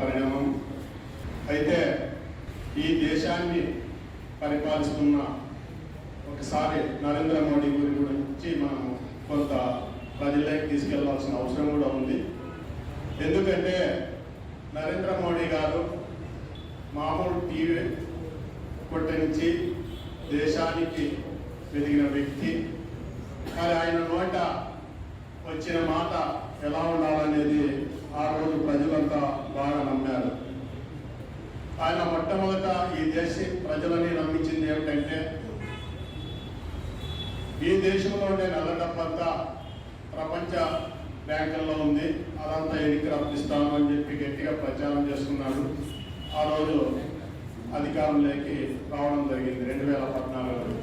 పరిణామం. అయితే ఈ దేశాన్ని పరిపాలిస్తున్న ఒకసారి నరేంద్ర మోడీ గురించి మనం కొంత ప్రజల్లోకి తీసుకెళ్లాల్సిన అవసరం కూడా ఉంది. ఎందుకంటే నరేంద్ర మోడీ గారు మామూలు టీవీ కొట్టించి దేశానికి ఎదిగిన వ్యక్తి. మరి ఆయన నోట వచ్చిన మాట ఎలా ఉండాలనేది ఆ రోజు ప్రజలంతా బాగా నమ్మారు. ఆయన మొట్టమొదట ఈ దేశ ప్రజలని నమ్మించింది ఏమిటంటే ఈ దేశంలో ఉండే నల్ల డబ్బంతా ప్రపంచ బ్యాంకుల్లో ఉంది, అదంతా ఎన్నిక రప్పిస్తాను అని చెప్పి గట్టిగా ప్రచారం చేసుకున్నాడు. ఆ రోజు అధికారంలోకి రావడం జరిగింది 2014.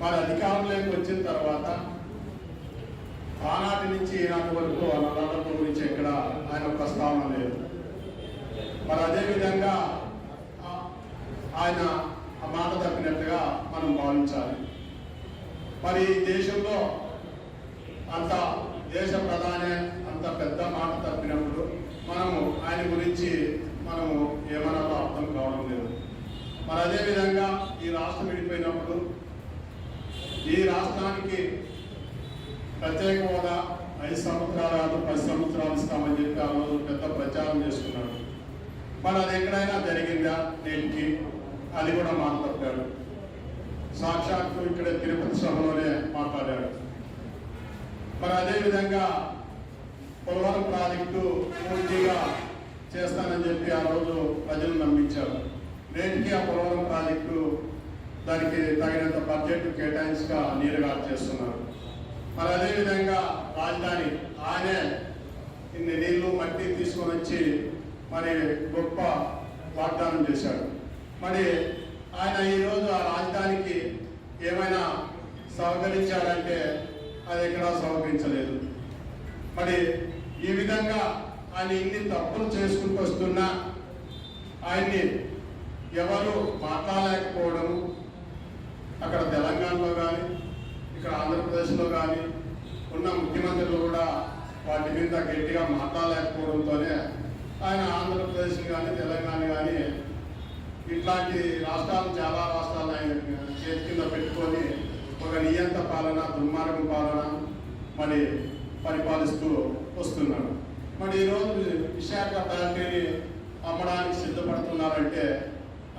మరి అధికారంలోకి వచ్చిన తర్వాత ఆనాటి నుంచి ఈనాటి వరకు నల్ల గురించి ఎక్కడ ఆయన ప్రస్తావన లేదు. మరి అదేవిధంగా ఆయన ఆ మాట తప్పినట్టుగా మనం భావించాలి. మరి ఈ దేశంలో అంత దేశ ప్రధాని అంత పెద్ద మాట తప్పినప్పుడు మనము ఆయన గురించి మనము ఏమనాలో అర్థం కావడం లేదు. మరి అదేవిధంగా ఈ రాష్ట్రం విడిపోయినప్పుడు ఈ రాష్ట్రానికి ప్రత్యేక హోదా 5 సంవత్సరాలు కాదు 10 సంవత్సరాలు ఇస్తామని చెప్పి ఆ రోజు పెద్ద ప్రచారం చేసుకున్నాడు. మరి అది ఎక్కడైనా జరిగిందా నేటికి? అది కూడా మాట తప్పాడు. సాక్షాత్తు ఇక్కడ తిరుపతి సభలోనే మాట్లాడాడు. మరి అదేవిధంగా పోలవరం ప్రాజెక్టు పూర్తిగా చేస్తానని చెప్పి ఆ రోజు ప్రజలు నమ్మించారు. నేటికి ఆ పోలవరం ప్రాజెక్టు దానికి తగినంత బడ్జెట్ కేటాయించగా నీరుగా చేస్తున్నారు. మరి అదేవిధంగా రాజధాని ఆయనే ఇన్ని నీళ్లు మట్టి తీసుకొని వచ్చి మరి గొప్ప వాగ్దానం చేశాడు. మరి ఆయన ఈరోజు ఆ రాజధానికి ఏమైనా సహకరించాడంటే అది ఎక్కడా సహకరించలేదు. మరి ఈ విధంగా ఆయన ఇన్ని తప్పులు చేసుకుంటూ వస్తున్నా ఆయన్ని ఎవరు మాట్లాడలేకపోవడం, అక్కడ తెలంగాణలో కానీ ఇక్కడ ఆంధ్రప్రదేశ్లో కానీ ఉన్న ముఖ్యమంత్రులు కూడా వాటి మీద గట్టిగా మాట్లాడలేకపోవడంతోనే ఆయన ఆంధ్రప్రదేశ్ కానీ తెలంగాణ కానీ ఇట్లాంటి రాష్ట్రాలు చాలా రాష్ట్రాలు ఆయన చేతి కింద పెట్టుకొని ఒక నియంత పాలన దుర్మార్గం పాలన మరి పరిపాలిస్తూ వస్తున్నాడు. మరి ఈరోజు విశాఖ ఫ్యాక్టరీని అమ్మడానికి సిద్ధపడుతున్నారంటే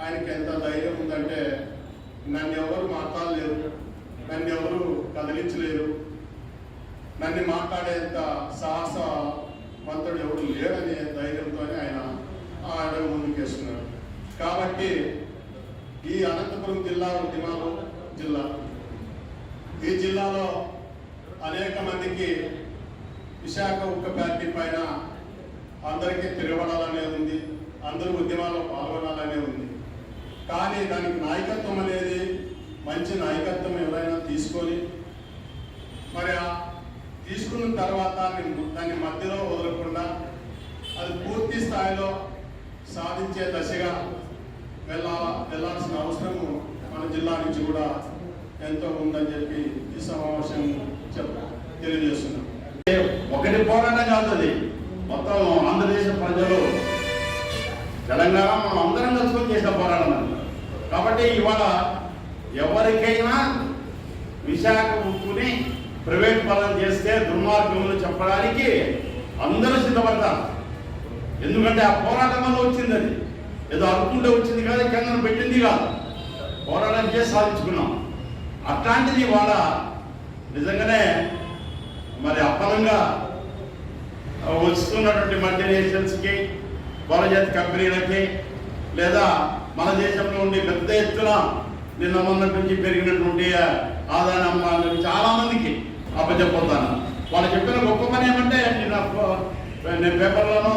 ఆయనకి ఎంత ధైర్యం ఉందంటే నన్ను ఎవరు మాట్లాడలేరు, నన్ను ఎవరు కదిలించలేరు, నన్ను మాట్లాడేంత సాహసవంతుడు ఎవరు లేరనే ధైర్యంతోనే ఆయన అడుగు ముందుకేస్తున్నాడు. కాబట్టి ఈ అనంతపురం జిల్లా ఉద్యమాలు జిల్లా, ఈ జిల్లాలో అనేక మందికి విశాఖ ఉక్క ఫ్యాక్టరీ పైన అందరికీ తిరగబడాలనే ఉంది, అందరూ ఉద్యమాల్లో పాల్గొనాలనే ఉంది. కానీ దానికి నాయకత్వం అనేది మంచి నాయకత్వం ఎవరైనా తీసుకొని మరి తీసుకున్న తర్వాత దాన్ని మధ్యలో వదలకుండా అది పూర్తి స్థాయిలో సాధించే దశగా వెళ్ళాల్సిన అవసరము మన జిల్లా నుంచి కూడా ఎంతో ఉందని చెప్పి ఈ సమావేశం తెలియజేస్తున్నాం. ఒకటి పోరాటం కాదు, అది మొత్తం ఆంధ్రదేశ ప్రజలు తెలంగాణ మనం అందరం కలుసుకొని చేసిన పోరాటం అది. కాబట్టి ఇవాళ ఎవరికైనా విశాఖ ఉక్కుని ప్రైవేట్ పరం చేస్తే దుర్మార్గములు చెప్పడానికి అందరూ సిద్ధపడతారు. ఎందుకంటే ఆ పోరాటం వల్ల వచ్చింది, అది ఏదో అనుకుంటే వచ్చింది కాదు, కేంద్రం పెట్టింది కాదు, పోరాటం చేసి సాధించుకున్నాం. అట్లాంటిది ఇవాళ నిజంగానే మరి అప్పలంగా వస్తున్నటువంటి మల్టీనేషనల్స్కి బహుళజాతి కంపెనీలకి లేదా మన దేశంలో ఉండి పెద్ద ఎత్తున నిన్న మొన్నటి నుంచి పెరిగినటువంటి ఆదాయ అమ్మాలని చాలా మందికి అప్పచెప్పొస్తాను. వాళ్ళు చెప్పిన గొప్ప పని ఏమంటే నేను పేపర్లోనూ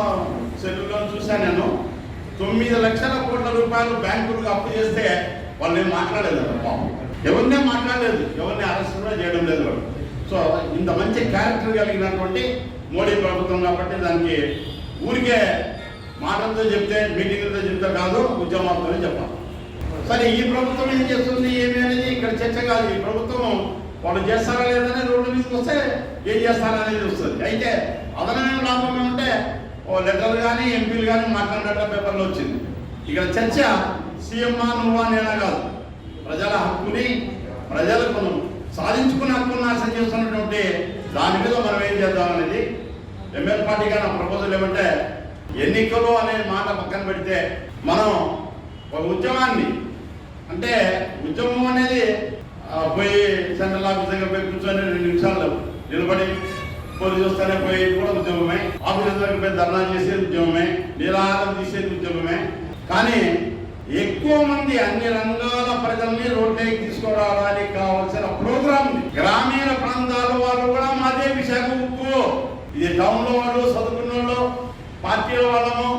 సెల్లులోనూ చూశాను, నేను 9 లక్షల కోట్ల రూపాయలు బ్యాంకులకు అప్పు చేస్తే వాళ్ళు ఏం మాట్లాడలేదు, ఎవరినే మాట్లాడలేదు, ఎవరిని అరెస్ట్ కూడా చేయడం లేదు వాళ్ళు. సో ఇంత మంచి క్యారెక్టర్ కలిగినటువంటి మోడీ ప్రభుత్వం కాబట్టి దానికి ఊరికే మాటలతో చెప్తే మీటింగ్లతో చెప్తే కాదు, ఉద్యమాలతోనే చెప్పాలి. సరే ఈ ప్రభుత్వం ఏం చేస్తుంది ఏమి అనేది ఇక్కడ చర్చ కాదు. ఈ ప్రభుత్వం వాళ్ళు చేస్తారా లేదని రోడ్డు మీదకి వస్తే ఏం చేస్తారా అనేది వస్తుంది. అయితే అదనమైన లాభం ఏమంటే ఓ లెటర్ కానీ ఎంపీలు కానీ మాట్లాడినట్టు పేపర్లో వచ్చింది. ఇక్కడ చర్చ సీఎమ్మా నువ్వా నేనా కాదు, ప్రజల హక్కుని ప్రజలకు సాధించుకున్న హక్కును నాశనం చేస్తున్నటువంటి దాని మీద మనం ఏం చేద్దామనేది ఎంఎల్ పార్టీగా నా ప్రపోజల్ ఏమంటే, ఎన్నికలు అనే మాట పక్కన పెడితే మనం ఒక ఉద్యమాన్ని, అంటే ఉద్యమం అనేది పోయి సెంట్రల్ ఆఫీస్ దగ్గర పోయి కూర్చొని 2 నిమిషాలు నిలబడి పోలీసు వస్తేనే పోయేది కూడా ఉద్యమమే, ఆఫీస్ దగ్గర పోయి ధర్నా చేసేది ఉద్యమమే, నిరాహారం తీసేది ఉద్యమమే. కానీ ఎక్కువ మంది అన్ని రంగాల ప్రజల్ని రోడ్డుకి తీసుకురావడానికి కావాల్సిన ప్రోగ్రామ్ గ్రామీణ ప్రాంతాల వాళ్ళు కూడా మాదే విశాఖ ఉక్కు, ఇది టౌన్ లో వాళ్ళు చదువుకున్న వాళ్ళు పార్టీల వాళ్ళము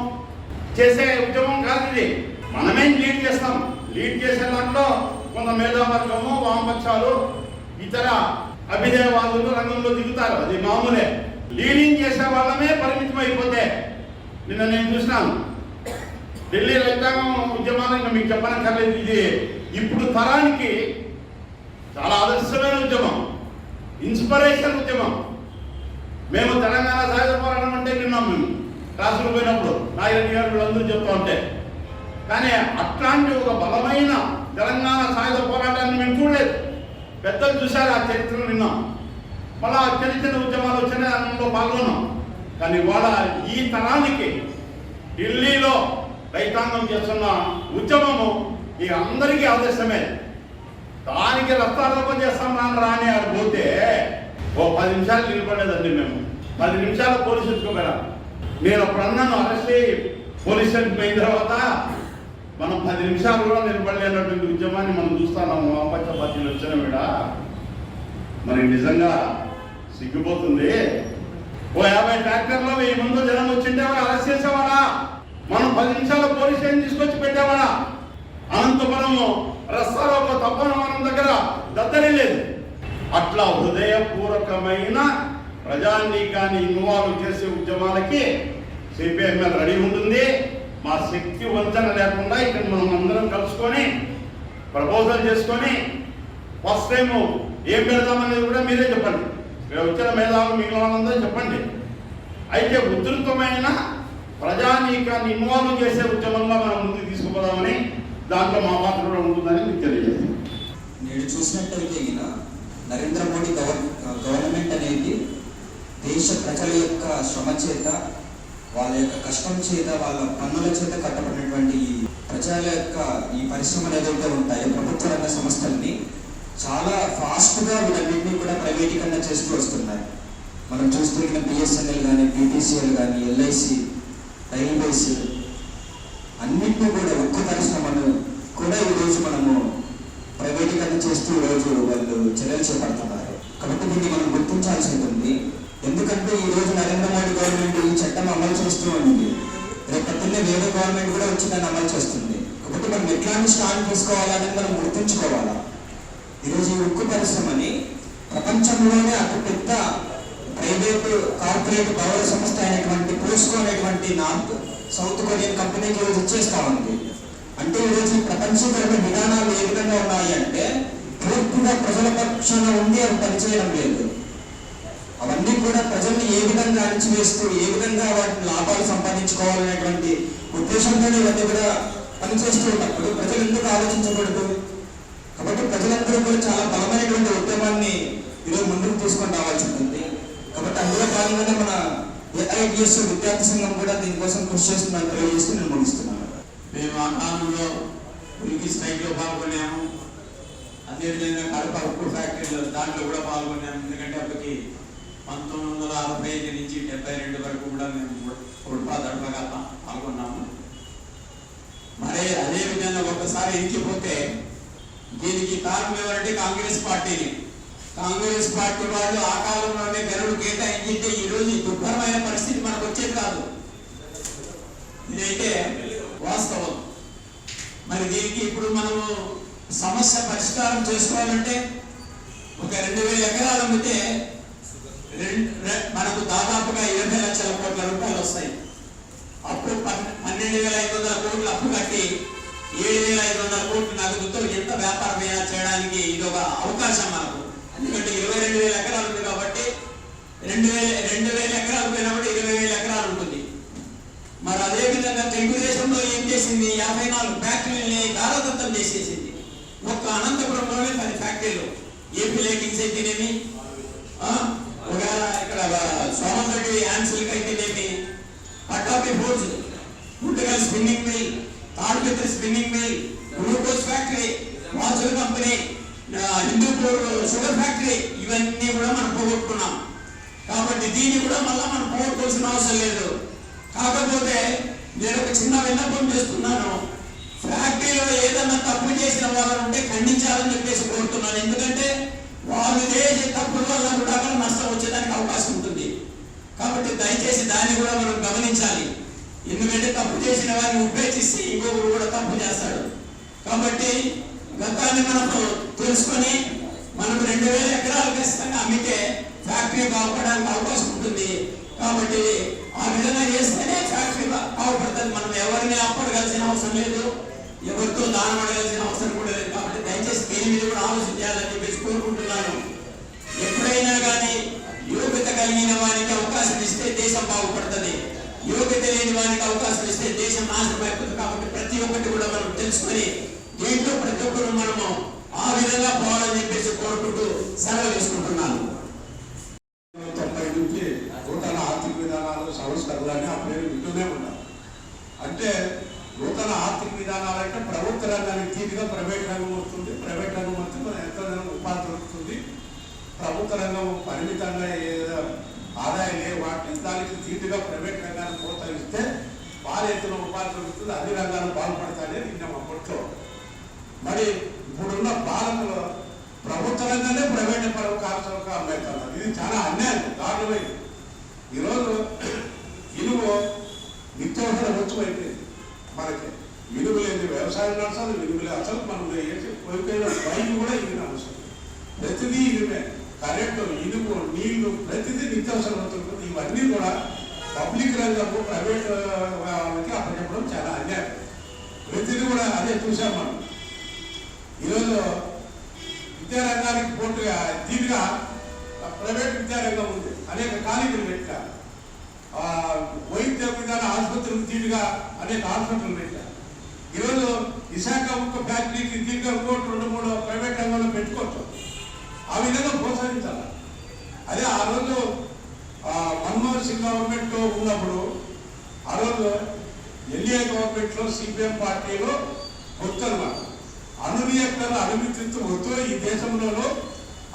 చేసే ఉద్యమం కాదు. ఇది మనమేం లీడ్ చేస్తాం. లీడ్ చేసే దాంట్లో కొంత మేధావర్గము, వామపక్షాలు, ఇతర అభినయవాదులు రంగంలో దిగుతారు, అది మామూలే. లీడింగ్ చేసే వాళ్ళమే పరిమితం అయిపోతే, నిన్న నేను చూసినాను ఢిల్లీ రైతాంగం ఉద్యమాలు, ఇంకా మీకు చెప్పనక్కర్లేదు. ఇది ఇప్పుడు తరానికి చాలా ఆదర్శమైన ఉద్యమం, ఇన్స్పిరేషన్ ఉద్యమం. మేము తెలంగాణ సాయుధ పోరాటం అంటే విన్నాం, మేము క్లాసులు పోయినప్పుడు నాగిరెడ్డి గారు వీళ్ళందరూ చెప్తూ ఉంటే. కానీ అట్లాంటి ఒక బలమైన తెలంగాణ సాయుధ పోరాటాన్ని మేము చూడలేదు. పెద్దలు చూశారు, ఆ చరిత్రను విన్నాం. మళ్ళీ ఆ చిన్న చిన్న ఉద్యమాలు వచ్చినాయి, అందులో పాల్గొన్నాం. కానీ వాళ్ళ ఈ తరానికి ఢిల్లీలో రైతాంగం చేస్తున్న ఉద్యమము ఇక అందరికీ ఆదర్శమే. దానికి రక్తారోపణ చేస్తాం రాని ఆడు పోతే ఓ 10 నిమిషాలు నిలబడలేదండి. మేము 10 నిమిషాలు పోలీసు ఎత్తుకోపోయినా. నేను అప్పుడు అన్నాను, అరెస్ట్ అయ్యి పోలీస్ స్టేషన్ పోయిన తర్వాత మనం 10 నిమిషాలు కూడా నిలబడలేనటువంటి ఉద్యమాన్ని మనం చూస్తున్నాము. వామపక్ష పార్టీలు వచ్చిన మీద మరి నిజంగా సిగ్గిపోతుంది. ఓ 50 ట్రాక్టర్లో 1000 మంది జనం వచ్చింటే వాళ్ళు అరెస్ట్ చేసేవాడా? మనం 10 నిమిషాల పోలీస్ స్టేషన్ తీసుకొచ్చి పెట్టేవాడా? అనంతపురము రస్తారోకో తప్పనవరం దగ్గర దద్దరి లేదు. అట్లా హృదయపూర్వకమైన ప్రజానీకాన్ని ఇన్వాల్వ్ చేసే ఉద్యమాలకి సిపిఎంఎల్ రెడీ ఉంటుంది. మా శక్తి వంచన లేకుండా ఇక్కడ మనం అందరం కలుసుకొని ప్రపోజల్ చేసుకొని ఫస్ట్ టైము ఏం పెడదామనేది కూడా మీరే చెప్పండి. వచ్చిన మేధావులు మిగిలిన వాళ్ళందరూ చెప్పండి. అయితే ఉధృతమైన ప్రజానీకాన్ని ఇన్వాల్వ్ చేసే ఉద్యమంగా మనం ముందుకు తీసుకుపోదామని, దాంట్లో మా పాత్ర కూడా ఉంటుందని మీకు తెలియజేస్తాను. నేను చూసినట్టయితే నరేంద్ర మోడీ గవర్నమెంట్ అనేది దేశ ప్రజల యొక్క శ్రమ చేత, వాళ్ళ యొక్క కష్టం చేత, వాళ్ళ పన్నుల చేత కట్టబడినటువంటి ప్రజల యొక్క ఈ పరిశ్రమలు ఏదైతే ఉంటాయో ప్రభుత్వ రంగ సంస్థల్ని చాలా ఫాస్ట్గా వీటన్నింటినీ కూడా ప్రైవేటీకరణ చేస్తూ వస్తున్నాయి. మనం చూస్తున్న బిఎస్ఎన్ఎల్ కానీ, బీటీసీఎల్ కానీ, ఎల్ఐసి, రైల్వేస్ అన్నింటినీ కూడా ఉక్కు పరిశ్రమను కూడా ఈరోజు మనము ప్రైవేటీకరణ చేస్తూ ఈరోజు వాళ్ళు చర్యలు చేపడుతున్నారు. కాబట్టి దీన్ని మనం గుర్తించాల్సి ఉంటుంది. ఎందుకంటే ఈరోజు నరేంద్ర మోడీ గవర్నమెంట్ ఈ చట్టం అమలు చేస్తూ ఉంది. రేపు పొద్దున్నే వేరే గవర్నమెంట్ కూడా వచ్చి దాన్ని అమలు చేస్తుంది. కాబట్టి మనం ఎట్లాంటి స్టాండ్ తీసుకోవాలనేది మనం గుర్తుంచుకోవాలా. ఈరోజు ఈ ఉక్కు పరిశ్రమని ప్రపంచంలోనే అతిపెద్ద ప్రైవేట్ కార్పొరేట్ పౌర సంస్థ అయినటువంటి పోస్కో అనేటువంటి నార్త్ సౌత్ కొరియన్ కంపెనీకి ఈరోజు ఇచ్చేస్తా ఉంది. అంటే ఈరోజు ప్రపంచీకరణ విధానాలు ఏ విధంగా ఉన్నాయి అంటే పూర్తిగా ప్రజల పక్షాన ఉంది, అది పనిచేయడం లేదు. అవన్నీ కూడా ప్రజల్ని ఏ విధంగా అణిచివేస్తూ ఏ విధంగా వాటిని లాభాలు సంపాదించుకోవాలనేటువంటి ఉద్దేశంతో ఇవన్నీ కూడా పనిచేస్తూ ఉన్నప్పుడు ప్రజలు ఎందుకు ఆలోచించకూడదు? కాబట్టి ప్రజలందరూ కూడా చాలా బలమైనటువంటి ఉద్యమాన్ని ఈరోజు ముందుకు తీసుకొని రావాల్సి ఉంటుంది. కాబట్టి అందులో భాగంగానే మన ఏఐటిఎస్ విద్యార్థి సంఘం కూడా దీనికోసం కృషి చేస్తుందని తెలియజేస్తూ నేను ముగిస్తున్నాను. మేము ఆ కాలంలో ఉనికి స్ట్రైక్లో పాల్గొన్నాము. అదేవిధంగా కడప ఉక్కు ఫ్యాక్టరీలో దాంట్లో కూడా పాల్గొన్నాము. ఎందుకంటే అప్పటికి 1965 నుంచి 72 వరకు కూడా మేము ఉడపా దడపగా పాల్గొన్నాము. మరి అదేవిధంగా ఒక్కసారి ఎక్కిపోతే దీనికి కారణం ఎవరంటే కాంగ్రెస్ పార్టీని. కాంగ్రెస్ పార్టీ వాళ్ళు ఆ కాలంలోనే గనులు కేటాయించింటే ఈరోజు ఈ దుర్భరమైన పరిస్థితి మనకు వచ్చేది కాదు. ఇదైతే వాస్తవం. మరి దీనికి ఇప్పుడు మనము సమస్య పరిష్కారం చేసుకోవాలంటే ఒక 2000 ఎకరాలు అమ్మితే మనకు దాదాపుగా 20 లక్షల కోట్ల రూపాయలు వస్తాయి. అప్పుడు 12,500 కోట్లు అప్పు కట్టి 7,500 కోట్లు నగదుతో ఎంత వ్యాపారమైనా చేయడానికి ఇది ఒక అవకాశం మనకు. ఎందుకంటే 22,000 ఎకరాలు ఉంది కాబట్టి 2,000 ఎకరాలు పోయినప్పుడు 20,000 ఎకరాలు ఉంటుంది. మరి అదే విధంగా తెలుగుదేశంలో ఏం చేసింది? 54 ఫ్యాక్టరీలని గారదత్తం చేసేసింది. ఒక్క అనంతపురంలోనే 10 ఫ్యాక్టరీలు. ఏపీ లైటింగ్స్ అయితేనేమి, ఇక్కడ సోమంరెడ్డి యాన్సిల్కి అయితేనేమి, పట్టాపి ఫోర్స్, Guntakal spinning mill, Tadipatri spinning mill, glucose factory, వాచర్ కంపెనీ, హిందూపూర్ షుగర్ ఫ్యాక్టరీ, ఇవన్నీ కూడా మనం పోగొట్టుకున్నాం. కాబట్టి దీన్ని కూడా మళ్ళీ మనం పోగొట్టుకోవాల్సిన అవసరం లేదు. కాకపోతే నేను ఒక చిన్న విన్నపం చేస్తున్నాను. ఫ్యాక్టరీలో ఏదన్నా తప్పు చేసిన వాళ్ళు ఉంటే ఖండించాలని చెప్పేసి కోరుతున్నాను. ఎందుకంటే వాళ్ళు చేసే తప్పుల వల్ల కూడా నష్టం వచ్చేదానికి అవకాశం ఉంటుంది. కాబట్టి దయచేసి దాన్ని కూడా మనం గమనించాలి. ఎందుకంటే తప్పు చేసిన వారిని ఉపేక్షిస్తే ఇంకొకరు కూడా తప్పు చేస్తాడు. కాబట్టి గతాన్ని మనం తెలుసుకొని మనం 2000 ఎకరాలు ఖచ్చితంగా అమ్మితే ఫ్యాక్టరీ బాగుపడడానికి అవకాశం ఉంటుంది. కాబట్టి ఆ విధంగా చేస్తేనే ఫ్యాక్టరీ బాగుపడుతుంది. మనం ఎవరిని అప్పడగలసిన అవసరం లేదు, ఎవరితో దానం అడగాల్సిన అవసరం కూడా లేదు. కాబట్టి దయచేసి దీని మీద కూడా ఆలోచన చేయాలని చెప్పేసి కోరుకుంటున్నాను. ఎప్పుడైనా కానీ యోగ్యత కలిగిన వారికి అవకాశం ఇస్తే దేశం బాగుపడుతుంది. యోగ్యత లేని వారికి అవకాశం ఇస్తే దేశం నాశనం అయిపోతుంది. కాబట్టి ప్రతి ఒక్కటి కూడా మనం తెలుసుకొని దీంట్లో ప్రతి ఒక్కరు మనము ఆ విధంగా పోవాలని చెప్పేసి కోరుకుంటూ సెలవు తీసుకుంటున్నాను. 90 నుంచి నూతన ఆర్థిక విధానాలు సంస్కరణలని ఆ పేరు వింటూనే ఉన్నాం. అంటే నూతన ఆర్థిక విధానాలు అంటే ప్రభుత్వ రంగానికి తీరుగా ప్రైవేట్ రంగం వస్తుంది. ప్రైవేట్ రంగం వస్తే మనం ఎంతో ఉపాధి దొరుకుతుంది. ప్రభుత్వ రంగం పరిమితంగా ఆదాయం లేవు వాటిని దానికి తీరుగా ప్రైవేట్ రంగాన్ని ప్రోత్సహిస్తే భారీ ఎత్తున ఉపాధి దొరుకుతుంది. అన్ని రంగాలు బాగుపడతాయని విన్నాం అప్పట్లో. మరి ఇప్పుడున్న పాలనలో ప్రభుత్వ రంగానే ప్రైవేట్ పరం కాల్చగా అమ్మేస్తున్నారు. ఇది చాలా అన్యాయం, దారుణమైంది. ఈరోజు ఇనుము నిత్యావసర వస్తువు అయిపోయింది. మనకి ఇనుము లేని వ్యవసాయం నడుస్తుంది, ఇనుము లేదు. అసలు మనం పోయిపోయిన బైక్ కూడా ఇనుము అవసరం. ప్రతిదీ ఇనుమే. కరెంటు, ఇనుము, నీళ్లు ప్రతిదీ నిత్యావసర వస్తువులు. ఇవన్నీ కూడా పబ్లిక్ రంగము ప్రైవేట్ వాళ్ళకి అప్పచెప్పడం చాలా అన్యాయం. ప్రతిదీ కూడా అదే చూసాం మనం. ఈరోజు విద్యారంగానికి పోటుగా దీనిగా ప్రైవేట్ విద్యారంగం ఉంది. అనేక కాలేజీలు పెట్టారు. వైద్య విధాన ఆసుపత్రులకు దీనిగా అనేక హాస్పిటల్ పెట్టారు. ఈరోజు విశాఖ ఉక్కు ఫ్యాక్టరీకి దీనిగా 1-2-3 ప్రైవేట్ రంగంలో పెట్టుకోవచ్చు. ఆ విధంగా ప్రోత్సహించాలి. అదే ఆ రోజు మన్మోహన్ సింగ్ గవర్నమెంట్ ఉన్నప్పుడు, ఆ రోజు ఎన్డీఏ గవర్నమెంట్లో సిపిఎం పార్టీలో వద్దన్నమాట. అనునియక్తలు అనుమతిస్తూ వద్దు. ఈ దేశంలో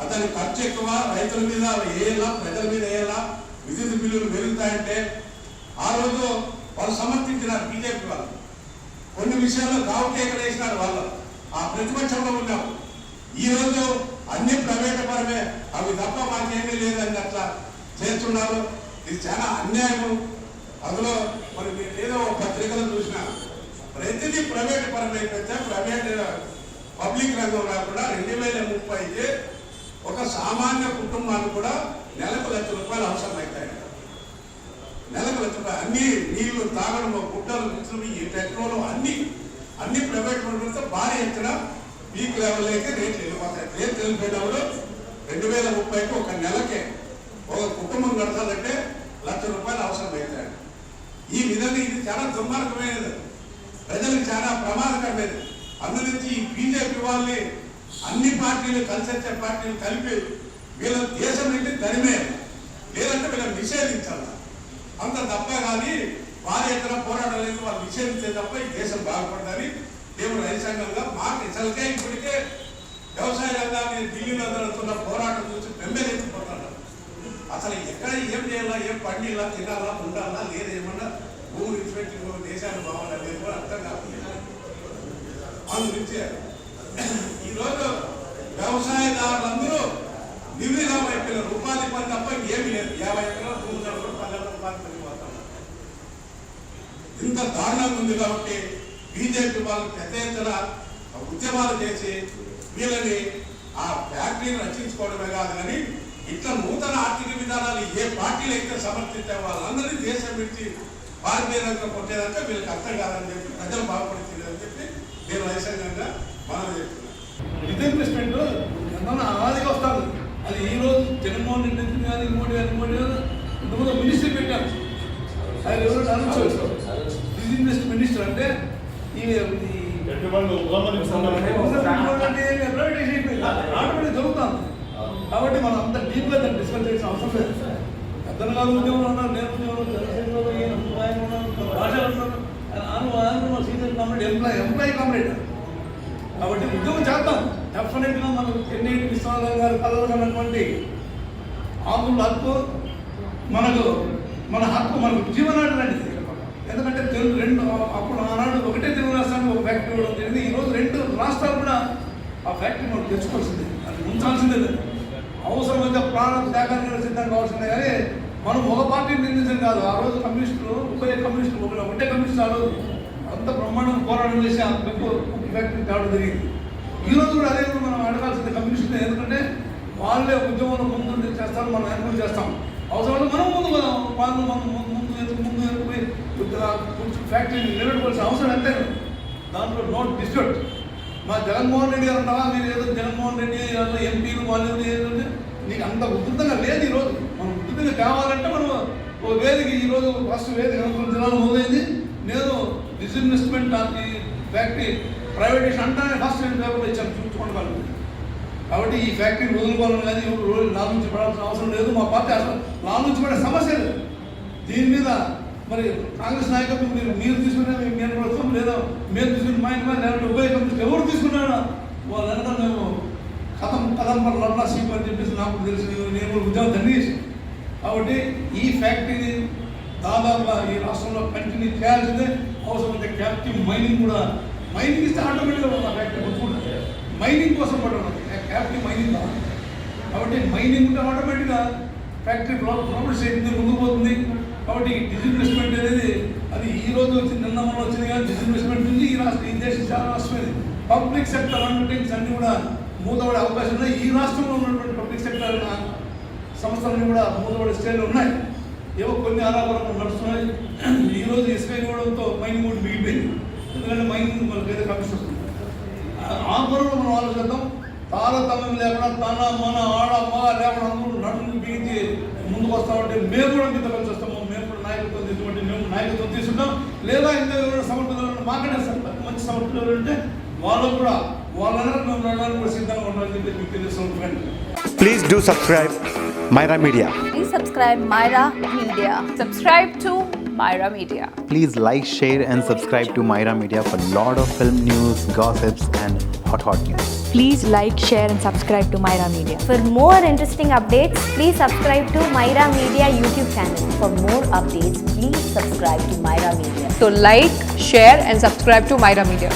అతని ఖర్చు ఎక్కువ, రైతుల మీద వేయాలా, ప్రజల మీద వేయాలా, విద్యుత్ బిల్లులు పెరుగుతాయంటే ఆ రోజు వాళ్ళు సమర్థించినారు. బీజేపీ వాళ్ళు కొన్ని విషయాల్లో గావుకేకలు వేసినారు. వాళ్ళు ఆ ప్రతిపక్షంలో ఉన్నాము. ఈరోజు అన్ని ప్రైవేట్ పరమే, అవి తప్ప మాకేమీ లేదని అట్లా చేస్తున్నారు. ఇది చాలా అన్యాయము. అందులో మరి మీరు ఏదో పత్రికలు చూసినా ప్రతిదీ ప్రైవేట్ పరమైపోతే ప్రైవేట్ పబ్లిక్ రంగం రాకుండా 2030 ఒక సామాన్య కుటుంబానికి కూడా నెలకు ₹1,00,000 అవసరమవుతాయి. నెలకు ₹1,00,000. అన్ని నీళ్లు తాగడం, గుడ్డలు, మిత్రులు, ఈ పెట్రోలు అన్ని ప్రైవేట్ పరంతో భారీ ఎత్తున పీక్ లెవెల్లోకి రేట్లు వెళ్ళిపోతాయి. రేట్లు వెళ్ళిపోయినప్పుడు 2030కి ఒక నెలకే ఒక కుటుంబం గడచాలంటే ₹1,00,000 అవసరమవుతాయి. ఈ విధంగా ఇది చాలా దుర్మార్గమైనది, ప్రజలకు చాలా ప్రమాదకరమైనది. అందునుంచి ఈ బీజేపీ వాళ్ళని అన్ని పార్టీలు కలిసి వచ్చే పార్టీలు కలిపి వీళ్ళ దేశం నుండి తరిమేయాలి, లేదంటే వీళ్ళని నిషేధించాలి. అంత తప్ప కానీ వారి ఎక్కడ పోరాడలేదు, వాళ్ళు నిషేధించే తప్ప ఈ దేశం బాగుపడదని మేము రైతాంగంగా మాకు అసలుకే ఇప్పటికే వ్యవసాయ రంగాన్ని ఢిల్లీలో జరుగుతున్న పోరాటం చూసి బెంబేలెత్తిపోతున్నారు. అసలు ఎక్కడ ఏం చేయాలా, ఏం పండిలా, తినాలా, ఉండాలా, లేదా ఏమన్నా భూములు ఇన్స్పెక్ట్ దేశాలు బాగుండాలి లేదు కూడా అర్థం కాదు. అందుకే ఈరోజు వ్యవసాయదారులందరూ నిర్విధం అయిపోయినారు. ఉపాధి పని తప్ప ఏమీ లేదు. 50 ఎకరాలు భూమి కూడా 12 ఉపాధి పడిపోతున్నారు. ఇంత దారుణంగా ఉంది. కాబట్టి బీజేపీ వాళ్ళు పెద్ద ఎత్తున ఉద్యమాలు చేసి వీళ్ళని ఆ ఫ్యాక్టరీని రక్షించుకోవడమే కాదు కానీ ఇట్లా నూతన ఆర్థిక విధానాలు ఏ పార్టీలు అయితే సమర్థించే వాళ్ళందరినీ దేశం విడిచి భారతీయ రంగం కొట్టేదాకా వీళ్ళకి అర్థం కాదని చెప్పి ప్రజలు బాగుపడుతుందని చెప్పి నేను వైసంగంగా మనం చెప్తున్నాను. రిజర్వేస్మెంట్ ఎంతమంది ఆదిగా వస్తారు. అది ఈ రోజు జగన్మోహన్ రెడ్డి కానీ ఇంకోటి ఇంతకుముందు మినిస్ట్రీ పెట్టారు. ఆయన ఎవరు ఆటోమేటిక్ జరుగుతాను. కాబట్టి మనం అంత డీప్గా దాన్ని డిస్కస్ చేసిన అవసరం లేదు. పెద్దలు గారు ఉద్యోగంలో ఉన్నారు, నేను ఉద్యోగంలో, చంద్రశేఖరరావు ఆయన ఉన్నారు, భాషలు ఉన్నారు, ఆయన సీనియర్ కామ్రేడ్, ఎంప్లాయీ కామ్రేడ్. కాబట్టి ఉద్యోగం చేద్దాం. డెఫినెట్గా మనం ఎన్ఐటి విశ్వనాథ్ గారు కలలు కన్నటువంటి ఆంధ్రుల హక్కు మన హక్కు మనకు జీవనాడి లాంటిది. ఎందుకంటే తెలుగు రెండు అప్పుడు ఆనాడు ఒకటే తెలుగు రాష్ట్రానికి ఒక ఫ్యాక్టరీ ఇవ్వడం జరిగింది. ఈరోజు 2 రాష్ట్రాలు కూడా ఆ ఫ్యాక్టరీ మనం తెచ్చుకోవాల్సిందే, అది ఉంచాల్సిందే. అవసరమైతే ప్రాణ త్యాగానికి సిద్ధం కావాల్సిందే. కానీ మనం ఒక పార్టీని నిందించడం కాదు. ఆ రోజు కమ్యూనిస్టులు ఒకటే కమ్యూనిస్టు ఆ రోజు అంత బ్రహ్మాండం పోరాటం చేసి ఆ ఫ్యాక్టరీ తేవడం జరిగింది. ఈ రోజు కూడా అదే మనం అడగాల్సింది కమ్యూనిస్టులు. ఎందుకంటే వాళ్ళే ఉద్యమంలో ముందు చేస్తారు, మనం ఎన్కరేజ్ చేస్తాం. అవసరం మనం ముందు వాళ్ళు ముందు ఎత్తుకుపోయి ఫ్యాక్టరీని నిలబెట్టుకోవాల్సిన అవసరం ఎంత. దాంట్లో నోట్ డిస్ప్యూట్. మా జగన్మోహన్ రెడ్డి గారు ఉన్నావా, మీరు ఏదో జగన్మోహన్ రెడ్డి ఎంపీలు వాళ్ళు ఏదంటే నీకు అంత ఉద్ధృతంగా లేదు. ఈరోజు మనం ఉద్ధృతంగా కావాలంటే మనం ఒక వేదిక, ఈరోజు ఫస్ట్ వేదిక అనంతపురం జిల్లాలో మొదలైంది. నేను డిస్ఇన్వెస్ట్మెంట్ ఫ్యాక్టరీ ప్రైవేటేషన్ అంటానే ఫస్ట్ పేపర్లో ఇచ్చాను, చూసుకోండి. కాబట్టి ఈ ఫ్యాక్టరీ వదులుకోవాలని కానీ రోజు లాభించి పడాల్సిన అవసరం లేదు. మా పార్టీ అసలు లాభించి పడే సమస్య లేదు. దీని మీద మరి కాంగ్రెస్ నాయకత్వం మీరు తీసుకున్నా మేము ప్రభుత్వం లేదా మేము తీసుకుని మా ఇంటి లేదంటే ఉభయ కమిషన్ ఎవరు తీసుకున్నాడో వాళ్ళంతా మేము కథం పర్ లర్నా సీప్ అని చెప్పేసి నాకు తెలిసి నేను ఉద్యోగం దండి చేసాను. కాబట్టి ఈ ఫ్యాక్టరీని దాదాపుగా ఈ రాష్ట్రంలో కంటిన్యూ చేయాల్సిందే. అవసరమైతే క్యాప్టివ్ మైనింగ్ కూడా, మైనింగ్ ఇస్తే ఆటోమేటిక్గా ఉన్న ఫ్యాక్టరీ కొట్టుకుంటుంది. మైనింగ్ కోసం పడుతుంది, క్యాప్టివ్ మైనింగ్ కావాలి. కాబట్టి మైనింగ్ ఉంటే ఆటోమేటిక్గా ఫ్యాక్టరీ ప్రాఫిట్ స్టేట్ ముందుకు పోతుంది. కాబట్టి డిస్ఇన్వెస్ట్మెంట్ అనేది అది ఈ రోజు వచ్చింది, నిన్న మొన్న వచ్చింది. కానీ డిస్ఇన్వెస్ట్మెంట్ నుంచి ఈ దేశం చాలా రాష్ట్రమైంది. పబ్లిక్ సెక్టర్ అండర్టేకింగ్స్ అన్ని కూడా మూతపడే అవకాశం ఉన్నాయి. ఈ రాష్ట్రంలో ఉన్నటువంటి పబ్లిక్ సెక్టర్ సంస్థలన్నీ కూడా మూతపడే స్టేజ్లో ఉన్నాయి. ఏవో కొన్ని ఆరాపరంగా నడుస్తున్నాయి. ఈరోజు ఇసుక ఇవ్వడంతో మైనింగ్ కూడా మిగిలిపోయింది. ఎందుకంటే మైనింగ్ మనకు ఏదో కమిషన్ వస్తుంది. ఆ పనులు మనం ఆలోచిద్దాం. తారతమ్యం లేకుండా తన మన ఆడ మగ లేకుండా అందరూ నడుము బిగించి ముందుకు వస్తామంటే మేము కూడా మీతో కలిసి వస్తాము. మేము కూడా నాయకత్వం తీసుకుంటే మేము నాయకత్వం తీసుకుంటాం. లేదా ఇంకా ఎవరైనా సమర్థులు మాకంటే మంచి సమర్థులు ఉంటే వాళ్ళు కూడా వాళ్ళందరూ మేము నడవడానికి కూడా సిద్ధంగా ఉండాలని చెప్పి మీకు తెలుస్తున్నాం. Please do subscribe Myra Media. Please subscribe Myra Media. Subscribe to Myra Media. Please like, share and subscribe to Myra Media for lot of film news, gossips and hot news. Please like, share and subscribe to Myra Media. For more interesting updates, please subscribe to Myra Media YouTube channel. For more updates, please subscribe to Myra Media. So like, share and subscribe to Myra Media.